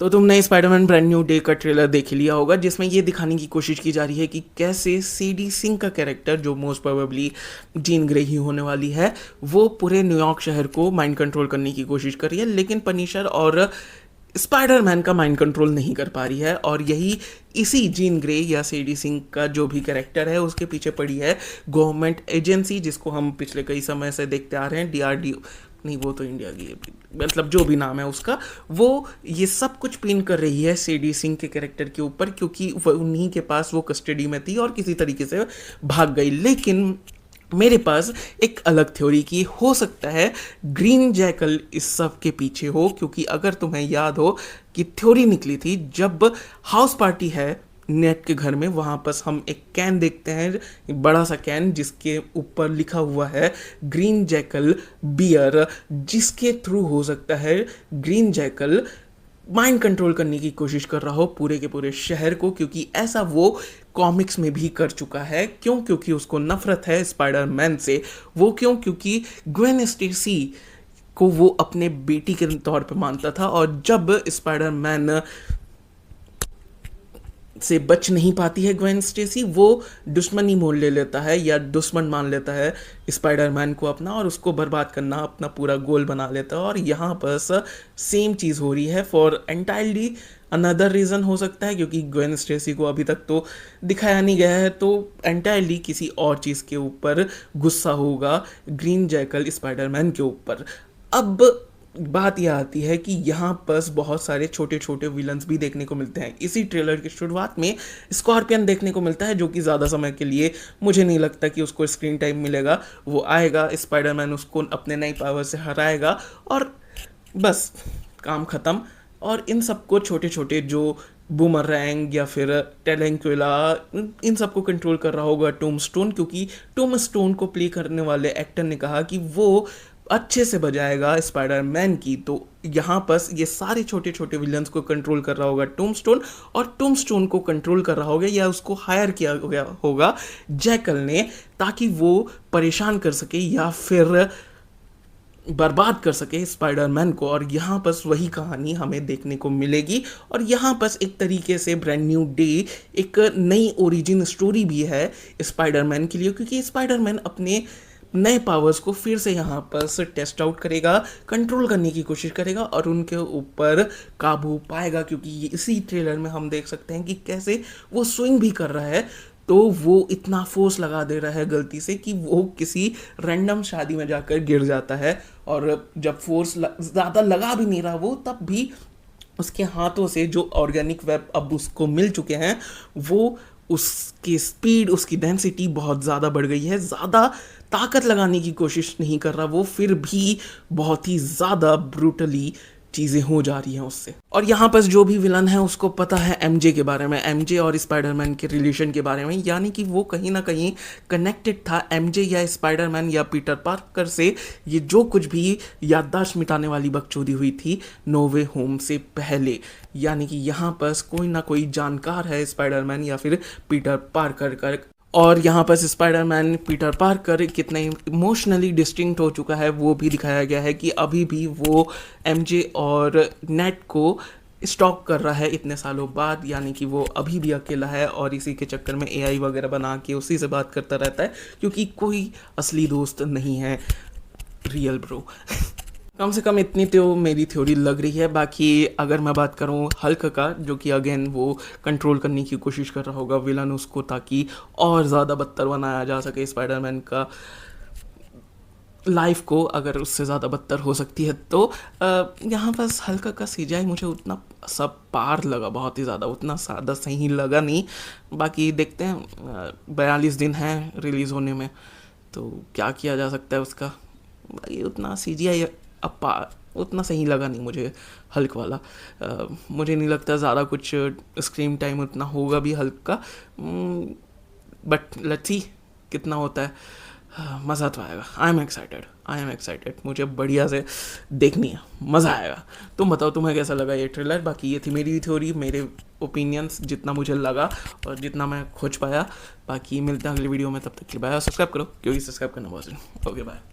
तो तुमने Spiderman brand new day का ट्रेलर देख ही लिया होगा, जिसमें ये दिखाने की कोशिश की जा रही है कि कैसे सीडी सिंह का कैरेक्टर, जो मोस्ट प्रोबेबली जीन ग्रे ही होने वाली है, वो पूरे न्यूयॉर्क शहर को माइंड कंट्रोल करने की कोशिश कर रही है, लेकिन पनिशर और स्पाइडरमैन का माइंड कंट्रोल नहीं कर पा रही है। और यही इसी जीन ग्रे या सीडी सिंह का जो भी कैरेक्टर है, उसके पीछे पड़ी है गवर्नमेंट एजेंसी, जिसको हम पिछले कई समय से देखते आ रहे हैं, डीआरडीओ नहीं, वो तो इंडिया की है, मतलब जो भी नाम है उसका, वो ये सब कुछ पिन कर रही है सीडी सिंह के कैरेक्टर के ऊपर, क्योंकि वो उन्हीं के पास वो कस्टडी में थी और किसी तरीके से भाग गई। लेकिन मेरे पास एक अलग थ्योरी की हो सकता है ग्रीन जैकल इस सब के पीछे हो, क्योंकि अगर तुम्हें याद हो कि थ्योरी निकली थी जब हाउस पार्टी है नेट के घर में, वहाँ पर हम एक कैन देखते हैं, बड़ा सा कैन जिसके ऊपर लिखा हुआ है ग्रीन जैकल बियर, जिसके थ्रू हो सकता है ग्रीन जैकल माइंड कंट्रोल करने की कोशिश कर रहा हो पूरे के पूरे शहर को, क्योंकि ऐसा वो कॉमिक्स में भी कर चुका है। क्यों? क्योंकि उसको नफरत है स्पाइडरमैन से। वो क्यों? क्योंकि ग्वेन स्टेसी को वो अपने बेटी के तौर पे मानता था, और जब स्पाइडरमैन से बच नहीं पाती है ग्वेन स्टेसी, वो दुश्मनी मोल ले लेता है या दुश्मन मान लेता है स्पाइडरमैन को अपना, और उसको बर्बाद करना अपना पूरा गोल बना लेता है। और यहाँ पर सेम चीज़ हो रही है फॉर एंटायरली अनदर रीज़न हो सकता है, क्योंकि ग्वेन स्टेसी को अभी तक तो दिखाया नहीं गया है, तो एंटायरली किसी और चीज़ के ऊपर गुस्सा होगा ग्रीन जैकल स्पाइडरमैन के ऊपर। अब बात यह आती है कि यहाँ पर बहुत सारे छोटे छोटे विलन्स भी देखने को मिलते हैं। इसी ट्रेलर की शुरुआत में स्कॉर्पियन देखने को मिलता है, जो कि ज़्यादा समय के लिए मुझे नहीं लगता कि उसको स्क्रीन टाइम मिलेगा। वो आएगा, स्पाइडरमैन उसको अपने नई पावर से हराएगा और बस काम ख़त्म। और इन सबको छोटे छोटे जो बूमरैंग या फिर टेलेंक्विला, इन सबको कंट्रोल कर रहा होगा टूम स्टोन, क्योंकि टूम स्टोन को प्ले करने वाले एक्टर ने कहा कि वो अच्छे से बजाएगा स्पाइडरमैन की। तो यहाँ पर ये सारे छोटे छोटे विलन्स को कंट्रोल कर रहा होगा टूम स्टोन, और टूम स्टोन को कंट्रोल कर रहा होगा या उसको हायर किया गया होगा जैकल ने, ताकि वो परेशान कर सके या फिर बर्बाद कर सके स्पाइडरमैन को। और यहाँ पर वही कहानी हमें देखने को मिलेगी, और यहाँ पर एक तरीके से ब्रांड न्यू डे एक नई ओरिजिन स्टोरी भी है स्पाइडरमैन के लिए, क्योंकि स्पाइडरमैन अपने नए पावर्स को फिर से यहाँ पर से टेस्ट आउट करेगा, कंट्रोल करने की कोशिश करेगा और उनके ऊपर काबू पाएगा। क्योंकि इसी ट्रेलर में हम देख सकते हैं कि कैसे वो स्विंग भी कर रहा है, तो वो इतना फोर्स लगा दे रहा है गलती से कि वो किसी रैंडम शादी में जाकर गिर जाता है। और जब फोर्स ज़्यादा लगा भी नहीं रहा वो, तब भी उसके हाथों से जो ऑर्गेनिक वेब अब उसको मिल चुके हैं, वो उसकी स्पीड, उसकी डेंसिटी बहुत ज़्यादा बढ़ गई है। ज़्यादा ताकत लगाने की कोशिश नहीं कर रहा वो, फिर भी बहुत ही ज़्यादा ब्रूटली चीज़ें हो जा रही हैं उससे। और यहाँ पर जो भी विलन है उसको पता है एमजे के बारे में, एमजे और स्पाइडरमैन के रिलेशन के बारे में, यानी कि वो कहीं ना कहीं कनेक्टेड था एमजे या स्पाइडरमैन या पीटर पार्कर से। ये जो कुछ भी याददाश्त मिटाने वाली बकचोदी हुई थी नो वे होम से पहले, यानी कि यहाँ पर कोई ना कोई जानकार है स्पाइडरमैन या फिर पीटर पार्कर का। और यहाँ पर स्पाइडरमैन पीटर पार्कर कितना इमोशनली डिस्टिंक्ट हो चुका है वो भी दिखाया गया है, कि अभी भी वो एमजे और नेट को स्टॉक कर रहा है इतने सालों बाद, यानी कि वो अभी भी अकेला है और इसी के चक्कर में एआई वगैरह बना के उसी से बात करता रहता है, क्योंकि कोई असली दोस्त नहीं है रियल ब्रो। कम से कम इतनी तो मेरी थ्योरी लग रही है। बाकी अगर मैं बात करूं हल्क का, जो कि अगेन वो कंट्रोल करने की कोशिश कर रहा होगा विलन उसको, ताकि और ज़्यादा बदतर बनाया जा सके स्पाइडरमैन का लाइफ को, अगर उससे ज़्यादा बदतर हो सकती है तो। यहाँ बस हल्का का सीजीआई मुझे उतना सब पार लगा, बहुत ही ज़्यादा, उतना सादा सही लगा नहीं। बाकी देखते हैं, 42 दिन हैं रिलीज़ होने में, तो क्या किया जा सकता है उसका। बाकी उतना सीजीआई अपा उतना सही लगा नहीं मुझे हल्क वाला। मुझे नहीं लगता ज़्यादा कुछ स्क्रीन टाइम उतना होगा भी हल्क का, बट लेट्स सी कितना होता है। मज़ा तो आएगा। आई एम एक्साइटेड, मुझे बढ़िया से देखनी है, मज़ा आएगा। तुम बताओ तुम्हें कैसा लगा ये ट्रेलर। बाकी ये थी मेरी थ्योरी, मेरे ओपिनियंस, जितना मुझे लगा और जितना मैं खोज पाया। बाकी मिलते हैं अगली वीडियो में, तब तक के लिए बाय। सब्सक्राइब करो, क्योंकि सब्सक्राइब करना बहुत जरूरी। Okay bye.